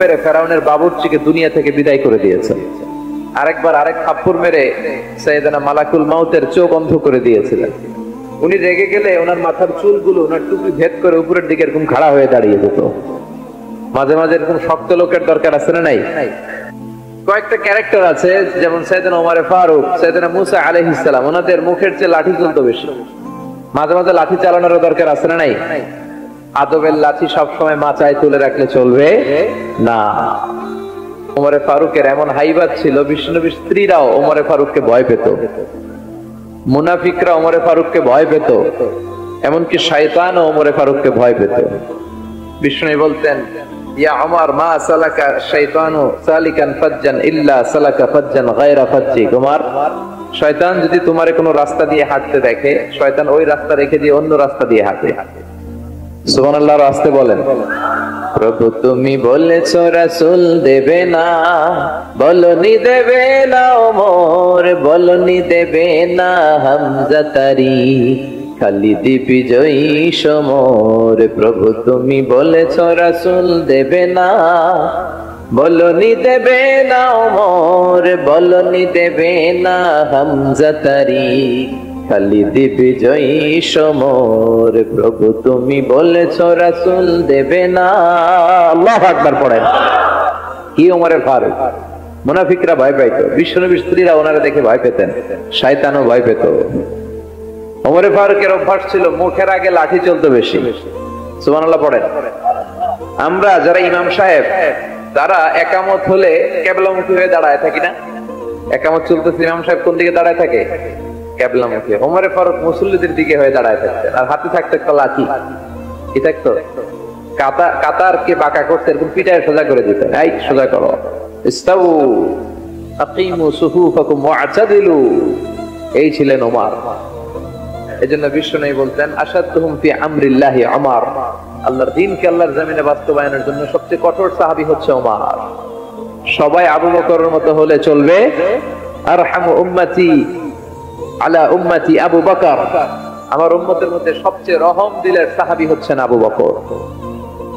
মেরে ফেরাউনের বাবুর্চিকে দুনিয়া থেকে বিদায় করে দিয়েছে। আরেকবার আরেক থাপ্পড় মেরে সাইয়েদনা মালাকুল মাউতের চোখ অন্ধ করে দিয়েছিলেন। উনি রেগে গেলে ওনার মাথার চুলগুলো ওনার টুপি ভেদ করে উপরের দিকে এরকম খাড়া হয়ে দাঁড়িয়ে যেত। মাঝে মাঝে এরকম শক্ত লোকের দরকার আছে না নাই? কয়েকটা ক্যারেক্টার আছে, যেমন সাইয়েদনা ওমর ফারুক, সাইয়েদনা মুসা আলাইহিস সালাম, ওনাদের মুখের চেয়ে লাঠি চলতো বেশি। মাঝে মাঝে লাঠি চালানোর দরকার আছে না নাই? আদবের লাঠি সবসময় মাচায় তুলে রাখলে চলবে না। ওমরে ফারুকের এমন হাইবাত ছিল, বিশ্বনবীর স্ত্রীরাও ওমরে ফারুককে ভয় পেত, মুনাফিকরা ওমরে ফারুককে ভয় পেত, এমনকি শয়তানও ওমরে ফারুককে ভয় পেত। বিষ্ণু বলতেন, ইয়া ওমর মা সালাকা শাইতানু সালিকান ফাজ্জান ইল্লা সালাকা ফাজ্জান গায়রা ফাজ্জিক। ওমর, শয়তান যদি তোমারে কোনো রাস্তা দিয়ে হাঁটতে দেখে, শয়তান ওই রাস্তা রেখে দিয়ে অন্য রাস্তা দিয়ে হাঁটে। সুবহানাল্লাহ। রাস্তে বলেন, প্রভু তুমি বলেছো রাসূল দেবে না, বলনি দেবে না ওমর, বলনি দেবে না হামজা তারি, খালিদ বিজয়ী সমর। প্রভু তুমি বলেছো রাসূল দেবে না, বলনি দেবে না ওমর, বলনি দেবে না হামজা তারি, খালিদ বিজয়ী সমর। প্রভু তুমি বলেছো রাসূল দেবে না। আল্লাহু আকবার পড়েন। কি ওমরে ফারুক, মুনাফিকরা ভয় পাইতো, বিশ্বনবীর স্ত্রীরা ওনারা দেখে ভয় পেতেন, শয়তানও ভয় পেত। ওমরে ফারুকের অভ্যাস ছিল মুখের আগে লাঠি চলতো বেশি। সুবহানাল্লাহ পড়েন। আমরা যারা ইমাম সাহেব, তারা একামত হলে কিবলামুখী হয়ে দাঁড়ায় থাকি না? একামত চলতেছে, ইমাম সাহেব কোন দিকে দাঁড়ায় থাকে? কিবলামুখী। ওমরে ফারুক মুসল্লিদের দিকে হয়ে দাঁড়ায় থাকতেন, আর হাতে থাকতো একটা লাঠি। কি থাকতো? কাতারকে বাঁকা করতে এরকম পিটায় সোজা করে দিতেন। এই সোজা করো, ইস্তাউ আকিমু সুফুফাকুম ওয়া'তাদিলু। এই ছিলেন ওমর। এজন্য বিশ্বনবী বলতেন, আশাদতুহুম ফি আমরিল্লাহি ওমর। আল্লাহর দ্বীনকে আল্লাহর জমিনে বাস্তবায়নের জন্য সবচেয়ে কঠোর সাহাবী হচ্ছে ওমর। সবাই আবু বকরের মতো হলে চলবে। আরহামু উম্মতি আলা উম্মতি আবু বকর। আমার উম্মতের মধ্যে সবচেয়ে রহম দিলের সাহাবী হচ্ছেন আবু বকর।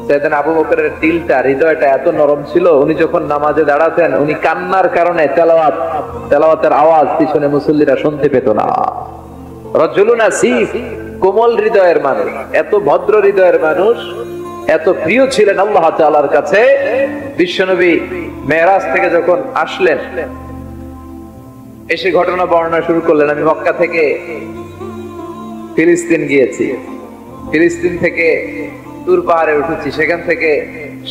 সাইয়েদনা আবু বকরের দিলটা, হৃদয়টা এত নরম ছিল, উনি যখন নামাজে দাঁড়াতেন, উনি কান্নার কারণে তেলাওয়াতের আওয়াজ পিছনে মুসল্লিরা শুনতে পেত না। রাজুলুন আসিফ, কোমল হৃদয়ের মানুষ, এত ভদ্র হৃদয়ের মানুষ, এত প্রিয় ছিলেন আল্লাহ তাআলার কাছে। বিশ্বনবী মেরাজ থেকে যখন আসলেন, এসে ঘটনা বর্ণনা শুরু করলেন, আমি মক্কা থেকে ফিলিস্তিন গিয়েছি, ফিলিস্তিন থেকে তুর পাহাড়ে উঠেছি, সেখান থেকে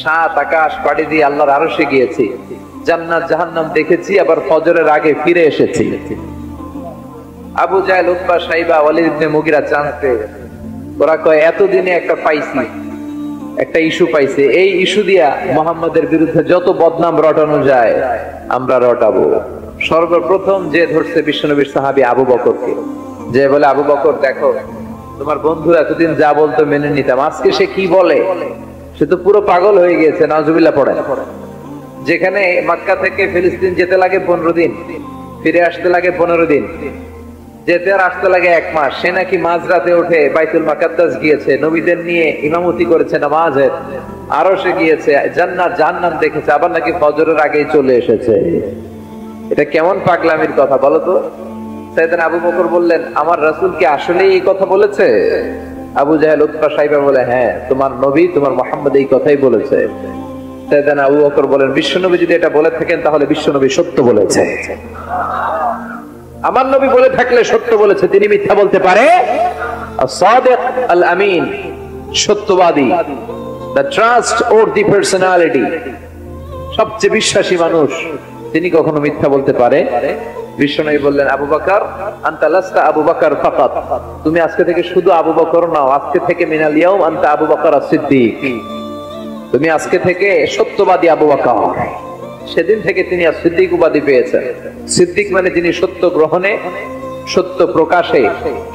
7 আকাশ পাড়ি দিয়ে আল্লাহর আরশে গিয়েছি, জান্নাত জাহান্নাম দেখেছি, আবার ফজরের আগে ফিরে এসেছি। আবু জাহেল, উতবা, শাইবা, ওয়ালিদ ইবনে মুগিরা চান্স পেয়ে গেছে। ওরা কয় এতদিনে একটা পাইছি, একটা ইস্যু পাইছে, এই ইস্যু দিয়া মুহাম্মাদের বিরুদ্ধে যত বদনাম রটানো যায় আমরা রটাবো। সর্বপ্রথম যে ধরছে বিশ্বনবীর সাহাবী আবু বকরকে, যে বলে, আবু বকর দেখো, তোমার বন্ধুরা এতদিন যা বলতো মেনে নিতাম, আজকে সে কি বলে, সে তো পুরো পাগল হয়ে গিয়েছে। নাউজুবিল্লাহ পড়েন। যেখানে মক্কা থেকে ফিলিস্তিন যেতে লাগে 15 দিন, ফিরে আসতে লাগে 15 দিন, যেতে আর আসতে লাগে 1 মাস, সে নাকি মাঝরাতে উঠে বাইতুল মুকাদ্দাস গিয়েছে, নবীদের নিয়ে ইমামতি করেছে নামাজের, আরো সে গিয়েছে, জান্নাত জাহান্নাম দেখেছে, আবার নাকি ফজরের আগেই চলে এসেছে। এটা কেমন পাগলামির কথা বলো তো? সাইয়েদনা আবু বকর বললেন, আমার রাসূল কি আসলেই এই কথা বলেছে? আবু জাহেল, উতবা, শাইবা বলে, হ্যাঁ, তোমার নবী, তোমার মুহাম্মদ এই কথাই বলেছে। সাইয়েদনা আবু বকর বলেন, বিশ্বনবী যদি এটা বলে থাকেন তাহলে বিশ্বনবী সত্য বলেছে। আমার নবী বলে থাকলে সত্য বলেছে, তিনি মিথ্যা বলতে পারে? আস-সাদিক আল-আমিন, সত্যবাদী, দ্য ট্রাস্টওয়ার্দি পার্সোনালিটি, সবচেয়ে বিশ্বাসী মানুষ, তিনি কখনো মিথ্যা বলতে পারে? বিশ্বনবী বললেন, আবু বকর আনতা লাস্তা আবু বকর ফাকাত, তুমি আজকে থেকে শুধু আবু বকর নাও, আজকে থেকে মিনাল ইয়াউম আনতা আবু বকর as-সিদ্দিক, তুমি আজকে থেকে সত্যবাদী আবু বকর। সেদিন থেকে তিনি সিদ্দিক উপাধি পেয়েছেন। সিদ্দিক মানে যিনি সত্য গ্রহণে, সত্য প্রকাশে,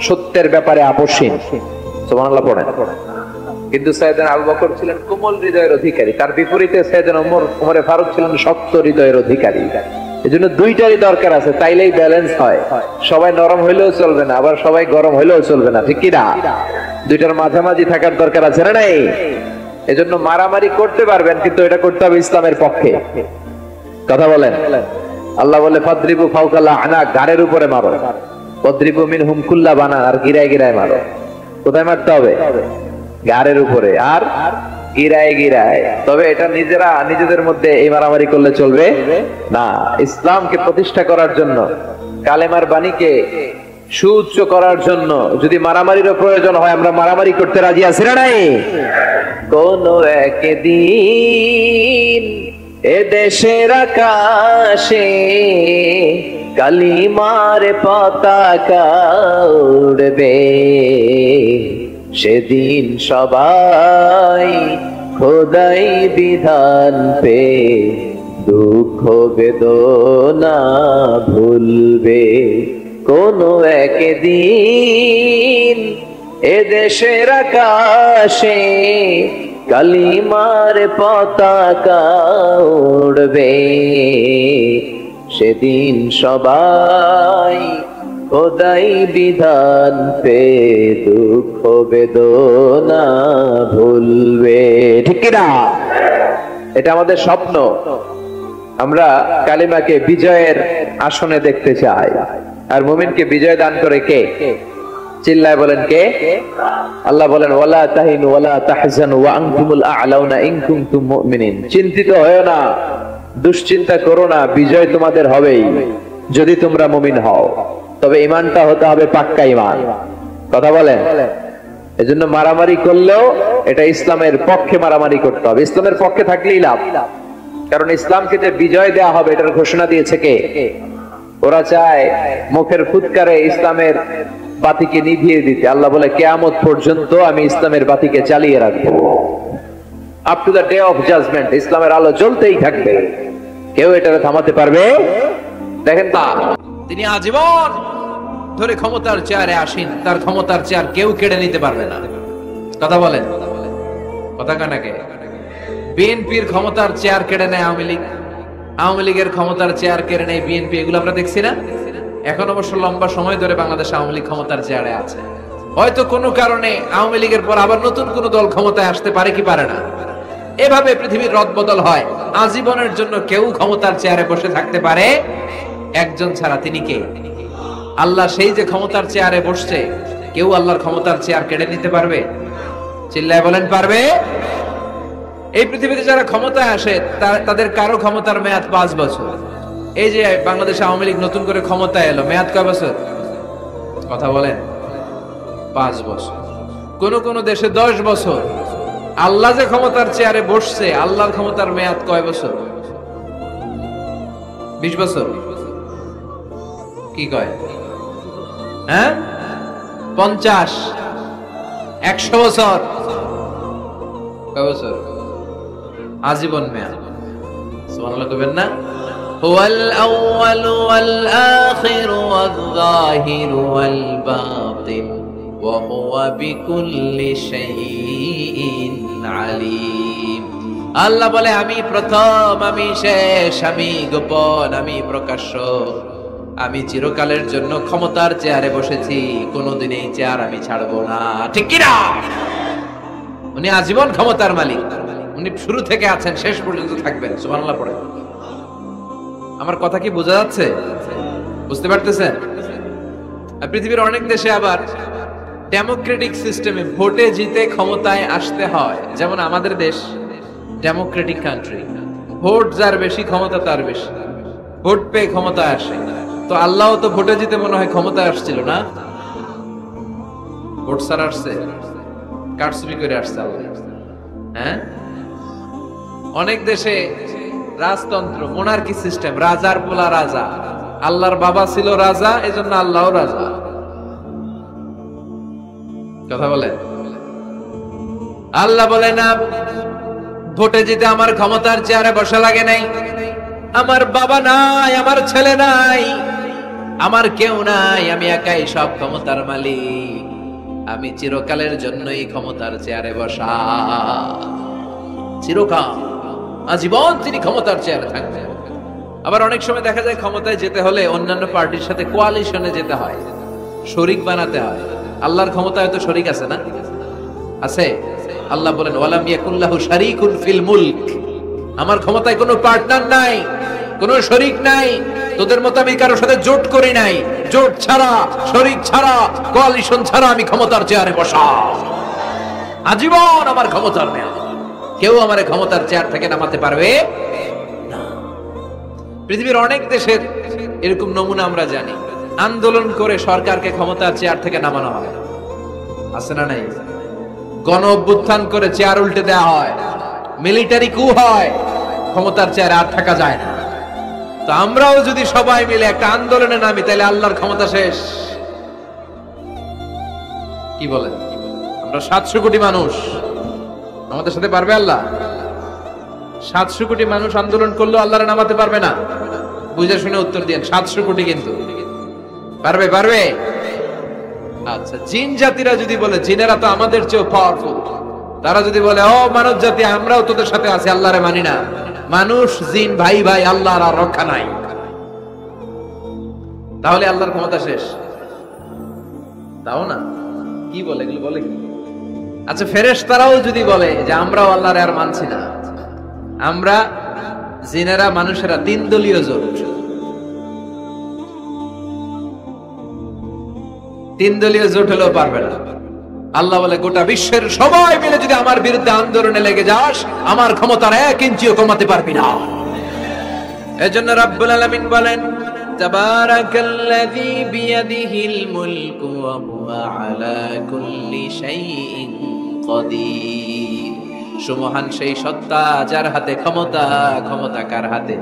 সত্যের ব্যাপারে আপোষহীন। সুবহানাল্লাহ পড়েন। কিন্তু সাইয়েদনা আবু বকর ছিলেন কোমল হৃদয়ের অধিকারী, তার বিপরীতে সাইয়েদনা ওমরে ফারুক ছিলেন শক্ত হৃদয়ের অধিকারী। এজন্য দুইটারই দরকার আছে, তাইলেই ব্যালেন্স হয়। সবাই নরম হইলেও চলবে না, আবার সবাই গরম হইলেও চলবে না, ঠিক কি না? দুইটার মাঝামাঝি থাকার দরকার আছে না নাই? এজন্য মারামারি করতে পারবেন, কিন্তু এটা করতে হবে ইসলামের পক্ষে। কথা বলেন। আল্লাহ বলে ফাদরিবু ফাওকাল আনাক, গাড়ের উপরে মারো। ফাদরিবু মিনহুম কুল্লা বানান, আর গিরায় গিরায় মারো। কোথায় মারতে হবে? গাড়ের উপরে আর গিরায় গিরায়। তবে এটা নিজেদের মধ্যে এই মারামারি করলে চলবে না। ইসলামকে প্রতিষ্ঠা করার জন্য, কালেমার বাণীকে সুউচ্চ করার জন্য যদি মারামারিরও প্রয়োজন হয়, আমরা মারামারি করতে রাজি আছি না নাই? কোন একদিন এ দেশের আকাশে কালিমার পতাকা উড়বে, সেদিন সবাই খোদাই বিধান পে দুঃখ বেদনা ভুলবে। কোন একদিন এ দেশের আকাশে কালিমার পতাকা উড়বে, সেদিন সবাই খোদাই বিধান পে দুঃখ বেদনা ভুলবে। ঠিক কিনা? এটা আমাদের স্বপ্ন। আমরা কালিমাকে বিজয়ের আসনে দেখতে চাই। আর মুমিনকে বিজয় দান করে কে? চিল্লায় বলেন কে? আল্লাহ বলেন ওয়ালা তাহিনু ওয়ালা তাহজানু ওয়া আনতুমুল আ'লাউনা ইন কুনতুম মুমিনিন। চিন্তিত হয়ো না, দুশ্চিন্তা করো না, বিজয় তোমাদের হবেই যদি তোমরা মুমিন হও। তবে ঈমানটা হতে হবে পাক্কা ঈমান। কথা বলেন। এজন্য মারামারি করলেও এটা ইসলামের পক্ষে মারামারি করতে হবে। ইসলামের পক্ষে থাকলেই লাভ। কারণ ইসলামকে যে বিজয় দেয়া হবে এটার ঘোষণা দিয়েছে কে? ওরা চায় মুখের ফুৎকারে ইসলামের বাতিকে নিভিয়ে দিতে। আল্লাহ বলে কিয়ামত পর্যন্ত আমি ইসলামের বাতিকে চালিয়ে রাখবো। Up to the day of judgement ইসলামের আলো জ্বলতেই থাকবে, কেউ এটা থামাতে পারবে? দেখেন তা তিনি আজীবন ধরে ক্ষমতার চেয়ারে আসেন, তার ক্ষমতার চেয়ার কেউ কেড়ে নিতে পারবে না। কথা বলেন। কথা কানাকে বিএনপির ক্ষমতার চেয়ার কেড়ে নেয় আওয়ামী লীগ, আওয়ামী লীগের ক্ষমতার চেয়ার কেড়ে নেয় বিএনপি। এগুলো আমরা দেখছি না? এখন অবশ্য লম্বা সময় ধরে বাংলাদেশ আওয়ামী লীগ ক্ষমতার চেয়ারে আছে। হয়তো কোনো কারণে আওয়ামী লীগের পর আবার নতুন কোন দল ক্ষমতায় আসতে পারে কি পারে না। এভাবে পৃথিবীর রদবদল হয়। আজীবনের জন্য কেউ ক্ষমতার চেয়ারে বসে থাকতে পারে একজন ছাড়া। তিনি কে? আল্লাহ। সেই যে ক্ষমতার চেয়ারে বসছে, কেউ আল্লাহর ক্ষমতার চেয়ার কেড়ে নিতে পারবে? চিল্লায় বলেন পারবে? এই পৃথিবীতে যারা ক্ষমতায় আসে তাদের কারো ক্ষমতার মেয়াদ 5 বছর। এই যে বাংলাদেশ আওয়ামী লীগ নতুন করে ক্ষমতায় এলো, মেয়াদ কয় বছর? কথা বলেন। 5 বছর। কোন কোন দেশে 10 বছর। আল্লাহ যে ক্ষমতার চেয়ারে বসছে, আল্লাহর ক্ষমতার মেয়াদ কয় বছর? 20 বছর। কি কয়? হ্যাঁ, 50, 100 বছর। কয় বছর? আজীবন মেয়াদ। সুবহানাল্লাহ কইবেন না? হুয়াল আউয়ালু ওয়াল আখিরু ওয়াল যাহিরু ওয়াল বাতিন ওয়া হুয়া বিকুল্লি শাইইন আলীম। আল্লাহ বলে আমি প্রথম, আমি শেষ, আমি গোপন, আমি প্রকাশ্য। আমি চিরকালের জন্য ক্ষমতার চেয়ারে বসেছি, কোনদিন এই চেয়ার আমি ছাড়বো না। ঠিক কি না? উনি আজীবন ক্ষমতার মালিক। উনি শুরু থেকে আছেন, শেষ পর্যন্ত থাকবেন। সুবহানাল্লাহ পড়ে। আমার কথা কি বোঝা যাচ্ছে? বুঝতে পারতেছেন? পৃথিবীর অনেক দেশে আবার ডেমোক্রেটিক সিস্টেমে ভোটে জিতে ক্ষমতায় আসতে হয়। যেমন আমাদের দেশ ডেমোক্রেটিক কান্ট্রি। ভোট যার বেশি, ক্ষমতা তার বেশি। ভোট পেয়ে ক্ষমতায় আসে। তো আল্লাহ তো ভোটে জিতে মনে হয় ক্ষমতায় আসছিল না? ভোট ছাড়া আসছে? কারচুপি করে আসছে আল্লাহ। হ্যাঁ, অনেক দেশে রাজতন্ত্র, মোনার্কি সিস্টেম, রাজার পোলা রাজা। আল্লাহর বাবা ছিল রাজা, এজন্য আল্লাহও রাজা। কথা বলেন। আল্লাহ বলে না, ভোটে জিতে আমার ক্ষমতার চেয়ারে বসা লাগে নাই। আমার বাবা নাই, আমার ছেলে নাই, আমার কেউ নাই, আমি একাই সব ক্ষমতার মালিক। আমি চিরকালের জন্যই ক্ষমতার চেয়ারে বসা। চিরকাল, আজীবন তিনি ক্ষমতার চেয়ারে থাকবেন। আবার অনেক সময় দেখা যায় ক্ষমতায় যেতে হলে অন্যান্য পার্টির সাথে কোয়ালিশনে যেতে হয়, শরিক বানাতে হয়। আল্লাহর ক্ষমতায় তো শরিক আছে না? আছে? আল্লাহ বলেন ওয়ালাম ইয়াকুল্লাহু শারীকুন ফিল মুলক, আমার ক্ষমতায় কোনো পার্টনার নাই, কোনো শরীক নাই। তোদের মতো আমি কারোর সাথে জোট করি নাই। জোট ছাড়া, শরীক ছাড়া, কোয়ালিশন ছাড়া আমি ক্ষমতার চেয়ারে বসা। আজীবন আমার ক্ষমতার মেয়া, কেউ আমার ক্ষমতার চেয়ার থেকে নামাতে পারবে না। পৃথিবীর অনেক দেশের এরকম নমুনা আমরা জানি, আন্দোলন করে সরকারকে ক্ষমতার চেয়ার থেকে নামানো হয়, আছে না নাই? গণ অভ্যুত্থান করে চেয়ার উল্টে দেওয়া হয়, মিলিটারি কু হয়, ক্ষমতার চেয়ারে আর থাকা যায় না। তো আমরাও যদি সবাই মিলে একটা আন্দোলনে নামি, তাহলে আল্লাহর ক্ষমতা শেষ। কি বলেন? আমরা 700 কোটি মানুষ, আমাদের সাথে পারবে আল্লাহ? 700 কোটি মানুষ আন্দোলন করলেও আল্লাহরে নামাতে পারবে না? বুঝে শুনে উত্তর দিন। 700 কোটি কিন্তু পারবে? পারবে? আচ্ছা, জিন জাতিরা যদি বলে, জিনেরা তো আমাদের চেয়ে পাওয়ারফুল, তারা যদি বলে ও মানব জাতি আমরাও তোদের সাথে আছি, আল্লাহরে মানি না, মানুষ জিন ভাই ভাই, আল্লাহর আর রক্ষা নাই, তাহলে আল্লাহর ক্ষমতা শেষ? তাও না। কি বলে এগুলো? বলে কি? আচ্ছা, ফেরেশতারাও যদি বলে যে আমরাও আল্লাহরে আর মানছি না, আমরা জিনেরা মানুষেরা 3 দলীয় জোট, 3 দলীয় জোট হলেও পারবে না। আল্লাহ বলে গোটা বিশ্বের সবাই মিলে যদি আমার বিরুদ্ধে আন্দোলনে লেগে যাস, আমার ক্ষমতার 1 ইঞ্চিও কমাতে পারবি না। এজন্য রাব্বুল আলামিন বলেন তাবারাকাল্লাযী বিয়াদিহিল মুলকু ওয়া হুয়া আলা কুল্লি শাইইন কাদির। সুমহান সেই সত্তা যার হাতে ক্ষমতা, ক্ষমতা কার হাতে?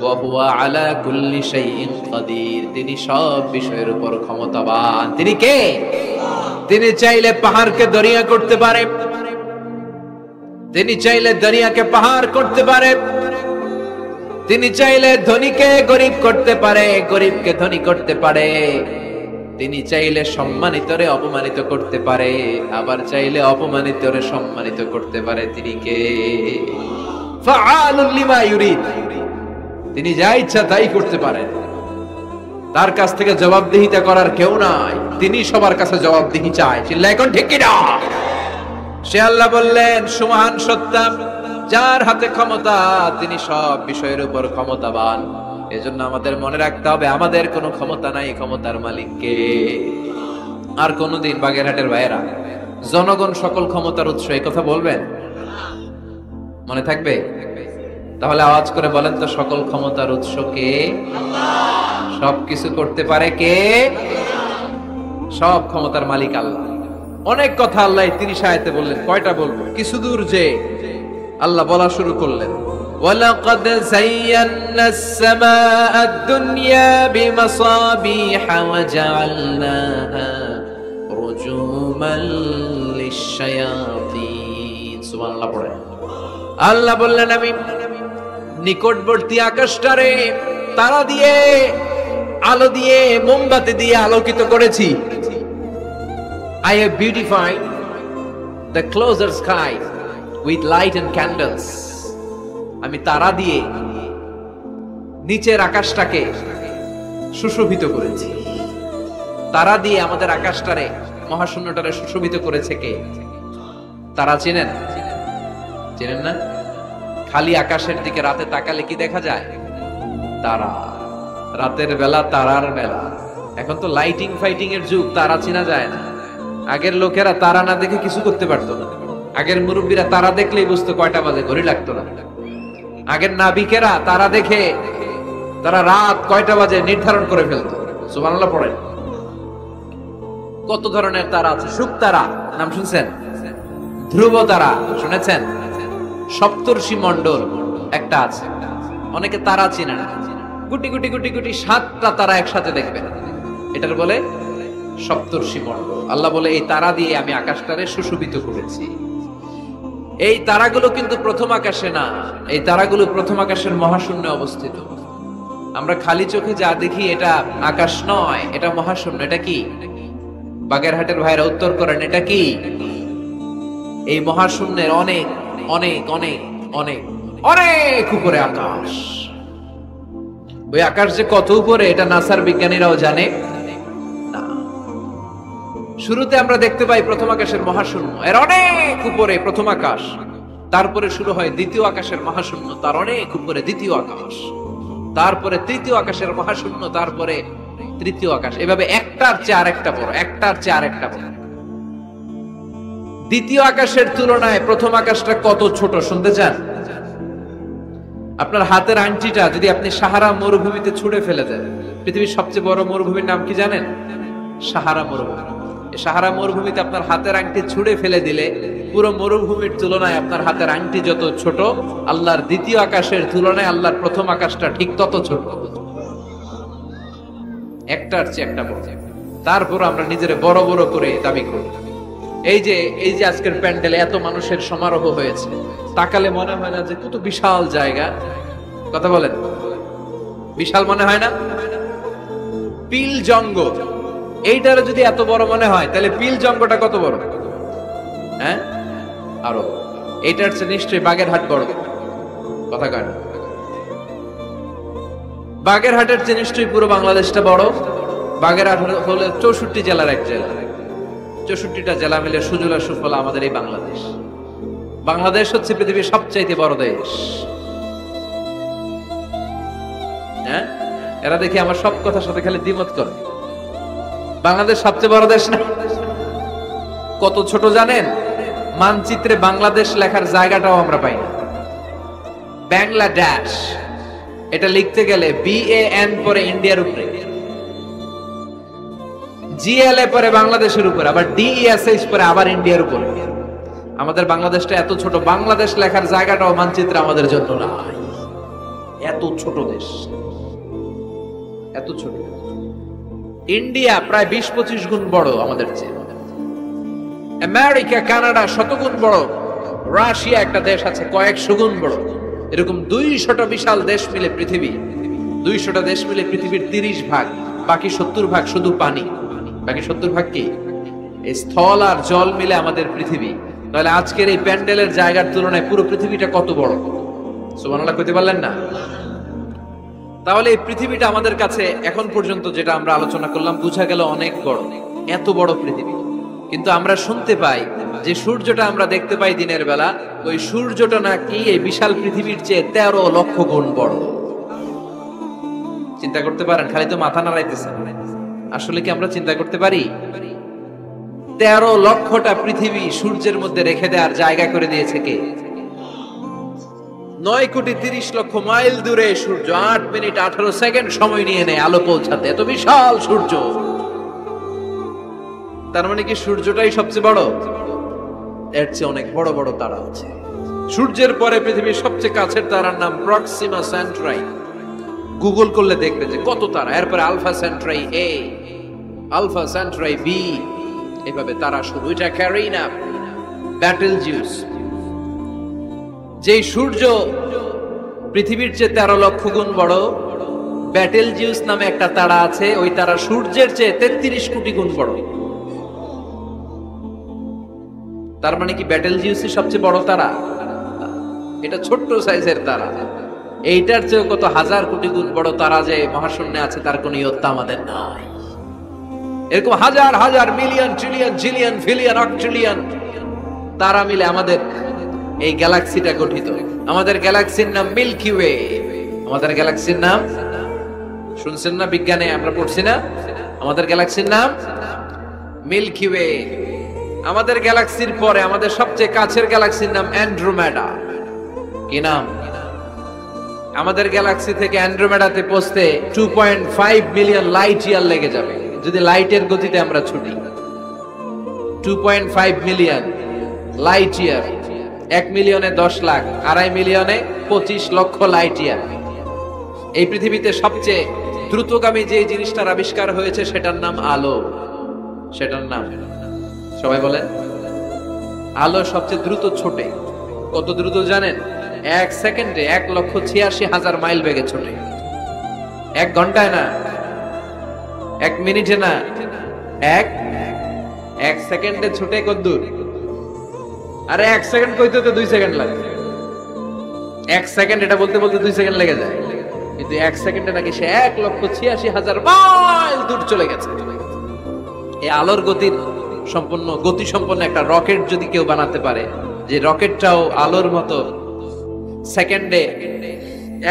ওয়া হুয়া আলা কুল্লি শাইইন কাদির, তিনি সব বিষয়ের উপর ক্ষমতাবান। তিনি কে? তিনি চাইলে পাহাড়কে দরিয়া করতে পারে, তিনি চাইলে দরিয়াকে পাহাড় করতে পারে, তিনি চাইলে ধনীকে গরিব করতে পারে, গরিবকে ধনী করতে পারে, তিনি চাইলে সম্মানিতরে অপমানিত করতে পারে, আবার চাইলে অপমানিতরে সম্মানিত করতে পারে। তিনি কে? ফাআলুল লিমা ইউরিদ, তিনি যা ইচ্ছা তাই করতে পারেন। তার কাছ থেকে জবাবদিহিতা করার কেউ নাই, তিনি সবার কাছে জবাবদিহি চায়। চিল্লায় কোন ঠিক কিনা? সে আল্লাহ বললেন সুমহান সত্তা যার হাতে ক্ষমতা, তিনি সব বিষয়ের উপর ক্ষমতাবান। এজন্য আমাদের মনে রাখতে হবে আমাদের কোনো ক্ষমতা নাই, ক্ষমতার মালিক কে। আর কোনদিন বাগেরহাটের ভাইয়েরা জনগণ সকল ক্ষমতার উৎস, এই কথা বলবেন? মনে থাকবে? তাহলে আওয়াজ করে বলেন তো, সকল ক্ষমতার উৎস কে? সবকিছু করতে পারে কে? সব ক্ষমতার মালিক আল্লাহ। অনেক কথা আল্লাহ 30 আয়াতে বললেন, কয়টা বলবো? কিছু দূর যে আল্লাহ বলা শুরু করলেন ওয়ালাকাদ যায়্যানাস সামাআদ দুনিয়া বিমাসাবিহা ওয়া জাআলনাহা রুজুমান লিশ-শায়াতিন। সুবহানাল্লাহ পড়ে আল্লাহ বললেন আমি নিকটবর্তী আকাশটারে তারা দিয়ে, আলো দিয়ে, মোমবাতি দিয়ে আলোকিত করেছি। I have beautified the closer sky with light and candles. আমি তারা দিয়ে নিচের আকাশটাকে সুশোভিত করেছি। তারা দিয়ে আমাদের আকাশটারে, মহাশূন্যটারে সুশোভিত করেছে কে? তারা চেনেন? চেনেন না? খালি আকাশের দিকে রাতে তাকালে কি দেখা যায়? তারা। রাতের বেলা তারার বেলা। এখন তো লাইটিং ফাইটিং এর যুগ, তারা চেনা যায় না। আগের লোকেরা তারা না দেখে কিছু করতে পারতো না। আগের মুরব্বীরা তারা দেখলেই বুঝতো কয়টা বাজে, ঘড়ি লাগতো না। আগের নাবিকেরা তারা দেখে তারা রাত কয়টা বাজে নির্ধারণ করে ফেলতো। সুবহানাল্লাহ পড়েন। কত ধরনের তারা আছে। শুক তারা নাম শুনছেন? ধ্রুব তারা শুনেছেন? সপ্তর্ষি মণ্ডল একটা আছে, অনেকে তারা চিনে না। গুটি গুটি গুটি গুটি 7টা তারা একসাথে দেখবেন, এটার বলে সপ্তর্ষি মণ্ডল। আল্লাহ বলে এই তারা দিয়ে আমি আকাশটারে সুশোভিত করেছি। এই তারাগুলো কিন্তু প্রথম আকাশে না, এই তারাগুলো প্রথম আকাশের মহাশূন্যে অবস্থিত। আমরা খালি চোখে যা দেখি এটা আকাশ নয়, এটা মহাশূন্য। এটা কি? বাগেরহাটের ভাইরা উত্তর করেন, এটা কি? এই মহাশূন্যের অনেক অনেক অনেক অনেক অনেক উপরে আকাশ। ওই আকাশ যে কত উপরে এটা নাসার বিজ্ঞানীরাও জানে না। শুরুতে আমরা দেখতে পাই প্রথম আকাশের মহাশূন্য, এর অনেক উপরে প্রথম আকাশ, তারপরে শুরু হয় দ্বিতীয় আকাশের মহাশূন্য, তার অনেক উপরে দ্বিতীয় আকাশ, তারপরে তৃতীয় আকাশের মহাশূন্য, তারপরে তৃতীয় আকাশ, এভাবে একটার চেয়ে আরেকটা বড়, একটার চেয়ে আরেকটা বড়। দ্বিতীয় আকাশের তুলনায় প্রথম আকাশটা কত ছোট শুনতে চান? আপনার হাতের আংটিটা যদি আপনি সাহারা মরুভূমিতে ছুঁড়ে ফেলে দেন, পৃথিবীর সবচেয়ে বড় মরুভূমির নাম কি জানেন? সাহারা মরুভূমি। এই সাহারা মরুভূমিতে আপনার হাতের আংটি ছুঁড়ে ফেলে দিলে পুরো মরুভূমির তুলনায় আপনার হাতের আংটি যত ছোট, আল্লাহর দ্বিতীয় আকাশের তুলনায় আল্লাহর প্রথম আকাশটা ঠিক তত ছোট, একটার চেয়ে একটা বড়। তারপর আমরা নিজেরা বড় বড় করে দাবি করি। এই যে আজকের প্যান্ডেলে এত মানুষের সমারোহ হয়েছে, তাকালে মনে হয় না যে কত বিশাল জায়গা? কথা বলেন, বিশাল মনে হয় না? পিল জঙ্গল এইটার যদি এত বড় মনে হয়, তাহলে পিল জঙ্গলটা কত বড়? হ্যাঁ, আরো এইটার চেয়ে নিশ্চয়ই বাগেরহাট বড়। কথা কয় না? বাগেরহাটের চেয়ে নিশ্চয়ই পুরো বাংলাদেশটা বড়। বাগেরহাট হলো 64 জেলার এক জেলা। 64টা জেলা মিলে সুজলা সুফলা আমাদের এই বাংলাদেশ। বাংলাদেশ হচ্ছে পৃথিবীর সবচাইতে বড় দেশ। হ্যাঁ, এরা দেখি আমার সব কথার সাথে খালি দ্বিমত করে। বাংলাদেশ সবচেয়ে বড় দেশ না? কত ছোট জানেন? মানচিত্রে বাংলাদেশ লেখার জায়গাটাও আমরা পাই না। বাংলাদেশ এটা লিখতে গেলে BAN পরে ইন্ডিয়ার উপরে, GLA পরে বাংলাদেশের উপরে, আবার DESH পরে আবার ইন্ডিয়ার উপরে। আমাদের বাংলাদেশটা এত ছোট, বাংলাদেশ লেখার জায়গাটাও মানচিত্রে আমাদের জন্য নাই। এত ছোট দেশ, এত ছোট। ইন্ডিয়া প্রায় 20-25 গুণ বড় আমাদের চেয়ে। আমেরিকা, কানাডা শতগুণ বড়। রাশিয়া একটা দেশ আছে কয়েকশো গুণ বড়। এরকম 200টা বিশাল দেশ মিলে পৃথিবী, 200টা দেশ মিলে পৃথিবীর 30 ভাগ, বাকি 70 ভাগ শুধু পানি। বাকি 70 ভাগ কি? এই স্থল আর জল মিলে আমাদের পৃথিবী। তাহলে আজকের এই প্যান্ডেলের জায়গার তুলনায় পুরো পৃথিবীটা কত বড়? সুবহানাল্লাহ কইতে পারলেন না? তাহলে এই পৃথিবীটা আমাদের কাছে এখন পর্যন্ত যেটা আমরা আলোচনা করলাম বুঝা গেল অনেক বড়, এত বড় পৃথিবী। কিন্তু আমরা শুনতে পাই যে সূর্যটা আমরা দেখতে পাই দিনের বেলা, ওই সূর্যটা নাকি এই বিশাল পৃথিবীর চেয়ে 13 লক্ষ গুণ বড়। চিন্তা করতে পারেন? খালি তো মাথা নাড়াইতেছেন। আসলে কি আমরা চিন্তা করতে পারি? 13 লক্ষটা পৃথিবী সূর্যের মধ্যে রেখে দেওয়ার জায়গা করে দিয়েছে কে? 9,30,00,000 মাইল দূরে সূর্য 8 মিনিট 18 সেকেন্ড সময় নিয়ে নেয় আলো পৌঁছাতে। এত বিশাল সূর্য। তার মানে কি সূর্যটাই সবচেয়ে বড়? এর চেয়ে অনেক বড় বড় তারা আছে। সূর্যের পরে পৃথিবীর সবচেয়ে কাছের তারার নাম প্রক্সিমা সেন্ট্রাই। গুগল করলে দেখবে যে কত তারা। এরপরে alpha Centauri A, alpha Centauri B, এভাবে তারা শুরু। এটা ক্যারিনা, ব্যাটেলজিউস। যে সূর্য পৃথিবীর চেয়ে 13 লক্ষ গুণ বড়, ব্যাটেলজিউস নামে একটা তারা আছে, ওই তারা সূর্যের চেয়ে 33 কোটি গুণ বড়। তার মানে কি ব্যাটেলজিউসই সবচেয়ে বড় তারা? এটা ছোট্ট সাইজের তারা। এইটার চেয়ে কত হাজার কোটি গুণ বড় তারা যে মহাশূন্যে আছে তার কোনো ইয়ত্তা আমাদের নাই। এরকম হাজার হাজার million trillion zillion pillion octillion তারা মিলে আমাদের এই গ্যালাক্সিটা গঠিত। আমাদের গ্যালাক্সির নাম মিল্কি ওয়ে। আমাদের গ্যালাক্সির নাম শুনছেন না? বিজ্ঞানে আমরা পড়ছি না? আমাদের গ্যালাক্সির নাম মিল্কি ওয়ে। আমাদের গ্যালাক্সির পরে আমাদের সবচেয়ে কাছের গ্যালাক্সির নাম অ্যান্ড্রোমেডা। কি নাম? আমাদের গ্যালাক্সি থেকে অ্যান্ড্রোমেডাতে পৌঁছতে 2.5 মিলিয়ন লাইট ইয়ার লেগে যাবে যদি লাইটের গতিতে আমরা ছুটি। 2.5 মিলিয়ন লাইট ইয়ার। 1 মিলিয়নে 10 লাখ, 2.5 মিলিয়নে 25 লক্ষ লাইট ইয়ার। এই পৃথিবীতে সবচেয়ে দ্রুতগামী যে জিনিসটার আবিষ্কার হয়েছে সেটার নাম আলো। সেটার নাম সবাই বলেন। আলো সবচেয়ে দ্রুত ছোটে। কত দ্রুত জানেন? 1 সেকেন্ডে 1,86,000 মাইল বেগে ছোটে। 1 ঘন্টায় না, 1 মিনিটে না, 1 সেকেন্ডে ছুটে কত দূর? আরে 1 সেকেন্ড কইতে তো 2 সেকেন্ড লাগে। 1 সেকেন্ড এটা বলতে বলতে 2 সেকেন্ড লেগে যায়, কিন্তু 1 সেকেন্ডে নাকি সে 1,86,000 মাইল দূর চলে গেছে। এই আলোর গতির সম্পন্ন গতি সম্পন্ন একটা রকেট যদি কেউ বানাতে পারে, যে রকেটটাও আলোর মতো সেকেন্ডে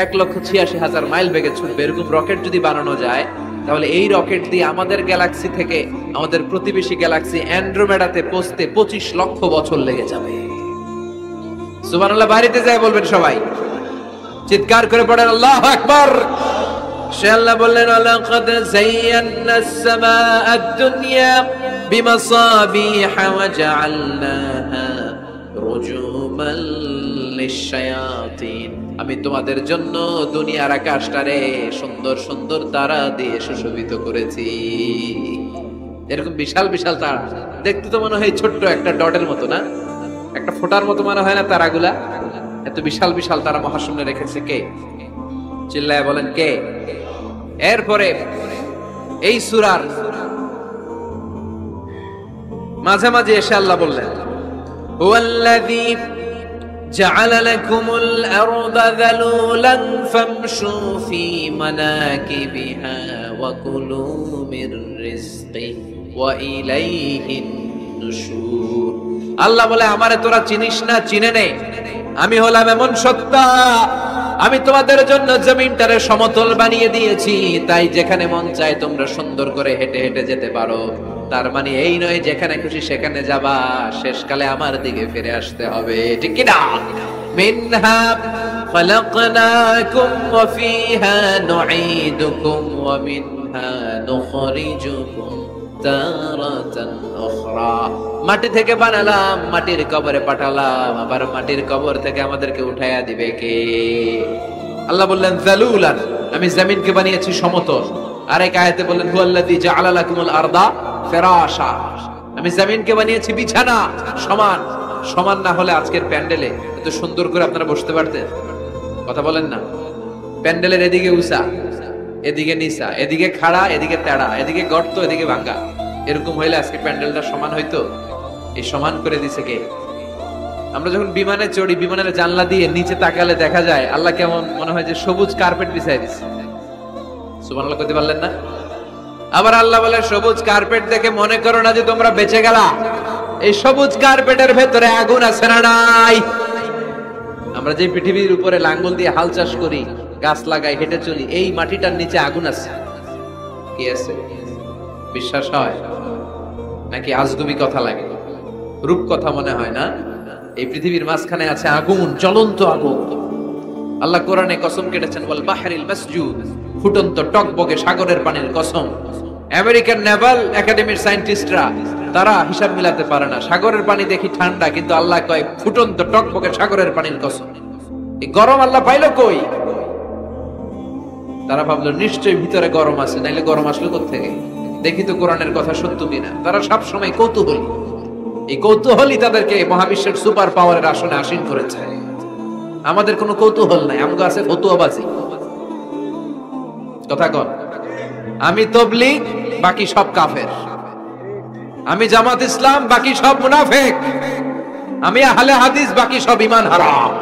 1,86,000 মাইল বেগে ছুটবে, এরকম রকেট যদি বানানো যায়, তাহলে এই রকেট দিয়ে আমাদের গ্যালাক্সি থেকে আমাদের প্রতিবেশী গ্যালাক্সি অ্যান্ড্রোমেডাতে পৌঁছতে 25 লক্ষ বছর লেগে যাবে। সুবহানাল্লাহ বাড়িতে যায় বলবেন সবাই, চিৎকার করে পড়েন আল্লাহু আকবার। সে আল্লাহ বললেন, লাকাদ যায়্যানাস সামাআদ দুনিয়া বিমাসাবিহা ওয়া জাআলনাহা রুজুমান লিশ-শায়াতিন। আমি তোমাদের জন্য দুনিয়ার আকাশটারে সুন্দর সুন্দর তারা দিয়ে সুশোভিত করেছি। এরকম বিশাল বিশাল তারা, দেখতে তো মনে হয় ছোট্ট একটা ডটের মতো না, একটা ফোঁটার মতো মনে হয় না তারাগুলা? এত বিশাল বিশাল তারা মহাশূন্যে রেখেছে কে? চিল্লায় বলেন কে? এরপরে এই সূরার মাঝে মাঝে এসে আল্লাহ বললেন, হুয়াল্লাযী জাআলা লাকুমুল আরদা যালুলান ফামশু ফী মানাকিবিহা ওয়া কুলু মির রিজকিহি ওয়া ইলাইহিন নুশুর। আল্লাহ বলে, আমারে তোরা চিনিস না, চিনে নে, আমি হলাম এমন সত্তা, আমি তোমাদের জন্য জমিনটারে সমতল বানিয়ে দিয়েছি, তাই যেখানে মন চায় তোমরা সুন্দর করে হেঁটে হেঁটে যেতে পারো। তার মানে এই নয় যেখানে খুশি সেখানে যাবা, শেষকালে আমার দিকে ফিরে আসতে হবে, ঠিক কি না? মিনহা খালাকনাকুম ওয়া ফিহা নুঈদুকুম ওয়া মিনহা নুখরিজুকুম তারাতান উখরা। মাটি থেকে বানালাম, মাটির কবরে পাঠালাম, আবার মাটির কবর থেকে আমাদেরকে উঠায়া দিবে কে? আল্লাহ বললেন যালুলান, আমি জমিনকে বানিয়েছি সমতল। আরেক আয়াতে বললেন হুয়াল্লাযী জাআলা লাকুমুল আরদা ফিরাশা, আমি জমিনকে বানিয়েছি বিছানা। সমান সমান না হলে আজকের প্যান্ডেলে এত সুন্দর করে আপনারা বসতে পারতেন? কথা বলেন না। প্যান্ডেলের এদিকে উঁচা, এদিকে নিচা, এদিকে খাড়া, এদিকে তেড়া, এদিকে গর্ত, এদিকে ভাঙ্গা, এরকম হইলে আজকে প্যান্ডেলটা সমান হইতো? এই সমান করে দিছে কে? আমরা যখন বিমানে চড়ি, বিমানের জানলা দিয়ে নিচে তাকালে দেখা যায় আল্লাহ কেমন মনে হয় যে সবুজ কার্পেট বিছাই দিছে। সুবহানাল্লাহ কইতে পারলেন না? আবার আল্লাহ বলে, সবুজ কার্পেট দেখে মনে করো না যে তোমরা বেঁচে গেলা, এই সবুজ কার্পেটের ভেতরে আগুন আছে না নাই? আমরা যে পৃথিবীর উপরে লাঙ্গল দিয়ে হাল চাষ করি, গাছ লাগাই, হেঁটে চলি, এই মাটিটার নিচে আগুন আছে। কি আছে? বিশ্বাস হয় নাকি আজগুবি কথা লাগে? রূপ কথা মনে হয় না? এই পৃথিবীর মাঝখানে আছে আগুন, জ্বলন্ত আগুন। আল্লাহ কোরআনে কসম কেটেছেন, ওয়াল বাহরিল মাসজুদ, ফুটন্ত টকবকে সাগরের পানির কসম। আমেরিকান নেভাল একাডেমির সায়েন্টিস্টরা তারা হিসাব মিলাতে পারে না, সাগরের পানি দেখি ঠান্ডা, কিন্তু আল্লাহ কয় ফুটন্ত টকবকে সাগরের পানির কসম। এই গরম আল্লাহ পাইলো কই? তারা ভাবলো নিশ্চয়ই ভিতরে গরম আছে, নাইলে গরম আসলো কোত্থেকে? দেখি তো কোরআনের কথা সত্য কিনা। তারা সবসময় কৌতূহলী, এই কৌতূহলই তাদেরকে মহাবিশ্বের সুপার পাওয়ারের আসনে আসীন করেছে। আমাদের কোনো কৌতূহল নাই, আমগো আছে ফতুয়াবাজি। কথা কন, আমি তাবলীগ, বাকি সব কাফের। আমি জামাত ইসলাম, বাকি সব মুনাফিক। আমি আহলে হাদিস, বাকি সব ঈমান হারাম।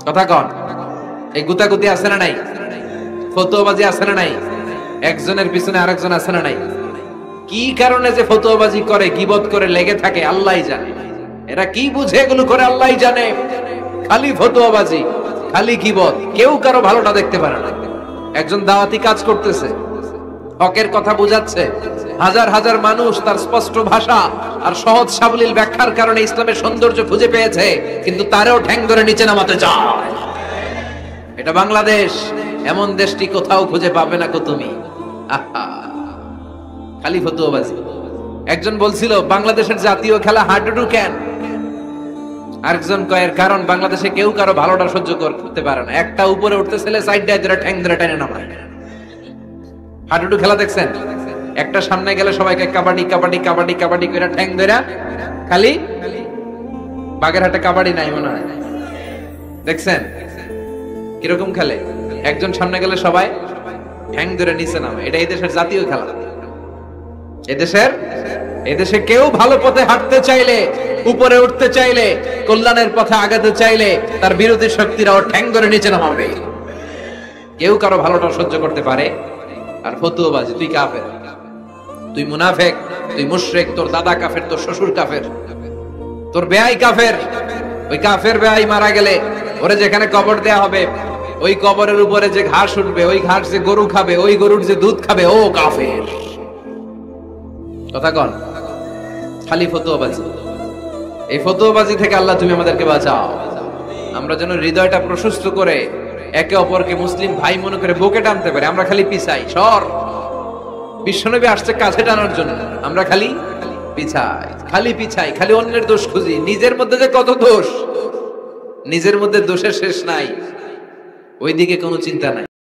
কথা কন, এই গুতাগুতি আছে না নাই? ফতুয়াবাজি আছে না নাই? একজনের পিছনে আরেকজন আছে না নাই? কি কারণে যে ফতুয়াবাজি করে, গীবত করে লেগে থাকে আল্লাহই জানে। এরা কি বুঝে এগুলো করে আল্লাহই জানে। খালি ফতুয়াবাজি, খালি গীবত, কেউ কারো ভালোটা দেখতে পারে না। একজন দাওয়াতি কাজ করতেছে, হকের কথা বুঝাচ্ছে, হাজার হাজার মানুষ তার স্পষ্ট ভাষা আর সহজ সাবলীল ব্যাখ্যার কারণে ইসলামের সৌন্দর্য খুঁজে পেয়েছে, কিন্তু তারেও ঠ্যাং ধরে নিচে নামাতে চায়। এটা বাংলাদেশ, এমন দেশটি কোথাও খুঁজে পাবে না কো তুমি। আহা, খালি ফতুয়াবাজি। একজন বলছিল বাংলাদেশের জাতীয় খেলা হাডুডু কেন? আরেকজন কয়ের কারণ বাংলাদেশে কেউ কারো ভালোটা সহ্য করতে পারে না। একটা উপরে উঠতে ছেলে সাইডটায় ধরে ঠ্যাং ধরে টেনে নামায়। হাডুডু খেলা দেখছেন? একটা সামনে গেলে সবাইকে কাবাডি কাবাডি কাবাডি কাবাডি করে ঠ্যাং ধরে, খালি বাগেরহাটে কাবাডি নাই মনে হয়, দেখছেন কিরকম খেলে? একজন সামনে গেলে সবাই ঠ্যাং ধরে নিচে নামে। এটা এই দেশের জাতীয় খেলা। এদেশে কেউ ভালো পথে হাঁটতে চাইলে, উপরে উঠতে চাইলে, কল্যাণের পথে আগাতে চাইলে তার বিরোধী শক্তিরাও ঠ্যাং ধরে নিচে নামাবে। কেউ কারো ভালোটা সহ্য করতে পারে। আর ফতুয়াবাজি, তুই কাফের, তুই মুনাফিক, তুই মুশরিক, তোর দাদা কাফের, তোর শ্বশুর কাফের, তোর বেয়াই কাফের। ওই কাফের বেয়াই মারা গেলে ওরে যেখানে কবর দেয়া হবে, ওই কবরের উপরে যে ঘাস উঠবে, ওই ঘাস যে গরু খাবে, ওই গরুর যে দুধ খাবে, ও কাফের। কথা কন, খালি ফতোয়াবাজি। এই ফতোয়াবাজি থেকে আল্লাহ তুমি আমাদেরকে বাঁচাও। আমরা যেন হৃদয়টা প্রশস্ত করে একে অপরকে মুসলিম ভাই মনে করে বুকে টানতে পারি। আমরা খালি পিছাই, সর, বিশ্বনবী আসছে কাছে টানার জন্য, আমরা খালি পিছাই, খালি পিছাই, খালি অন্যের দোষ খুঁজি। নিজের মধ্যে যে কত দোষ, নিজের মধ্যে দোষের শেষ নাই, ওইদিকে কোনো চিন্তা নাই।